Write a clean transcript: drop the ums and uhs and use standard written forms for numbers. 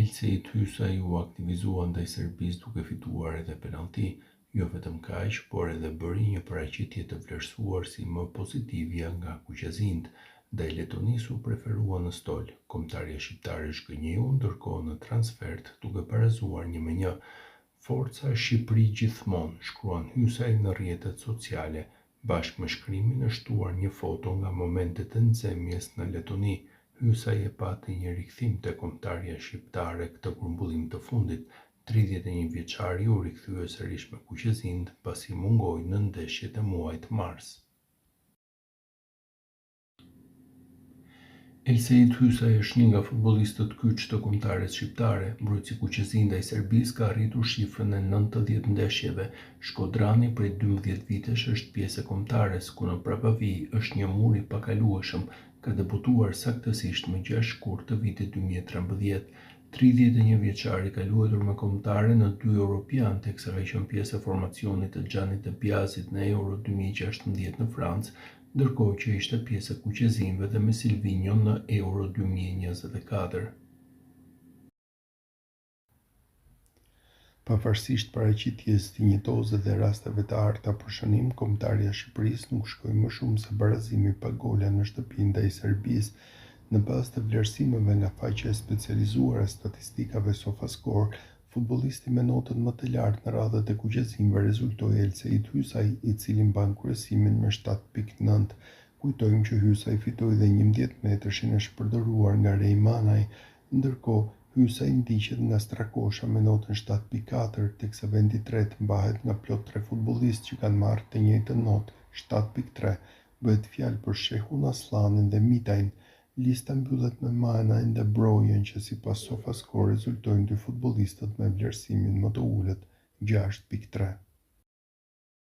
Elsejt Hysaj u aktivizua ndaj Serbisë duke fituar edhe penallti, jo vetëm kaq, por edhe bëri një paraqitje të vlerësuar si më pozitivja nga kuqezinjt. Ndaj Letonisë u preferua në stol. Kombëtarja shqiptare shkënjeu ndërkohë në transfert duke barazuar 1-1. Forca Shqipëri gjithmonë, shkruan Hysaj në rrjetet sociale. Bashkë me shkrimin është shtuar një foto nga momentet e nxemjes në Letoni. Hysaj e pati një rikthim te kombëtarja shqiptare këtë grumbullim të fundit. 31 vjeçari u rikthye sërish me kuqezinjt pasi mungoi në ndeshjet e muajit mars. Elsejt Hysaj është një nga futbollistët kyç të kombëtares shqiptare. Mbrojtësi kuqezinj ndaj Serbisë ka arritur shifrën e 90 ndeshjeve. Shkodrani prej 12 vitesh është pjesë e kombëtares, ku në prapavi është një mur i pakalueshëm. Ka debutuar saktësisht më 6 shkurt të vitit 2013. 31 vjeçari ka luajtur me kombëtare në 2 Europian, teksa ka qenë pjesë e formacionit të Xhanit të Biazit në Euro 2016 në Francë, ndërkohë që ishte pjesë e kuqezinjve dhe me Silvinjo në Euro 2024. Pavarësisht paraqitjes dinjitoze dhe rasteve të arta për shënim, kombëtarja e Shqipërisë nuk shkoi më shumë se barazimi pa gola në shtëpi ndaj Serbisë. Në bazë të vlerësimeve nga faqja e specializuar e statistikave SofaScore, futbollisti me notën më të lartë në radhët e kuqezinjve rezultoi Elsejt Hysaj, i cili mban kryesimin me 7.9. Kujtojmë që Hysaj fitoi dhe 11 metrshin e shpërdoruar nga Rejmanaj, ndërkohë Hysaj ndiqet nga Strakosha me notën 7.4, teksa vendi i tretë mbahet nga plot 3 futbollistë që kanë marrë të njëjtën notë, 7.3. Bëhet fjalë për Shehun Aslanin dhe Mitajn. Lista mbyllet me Manajn dhe Brojen, që sipas SofaScore rezultojnë 2 futbollistët me vlerësimin më të ulët, 6.3.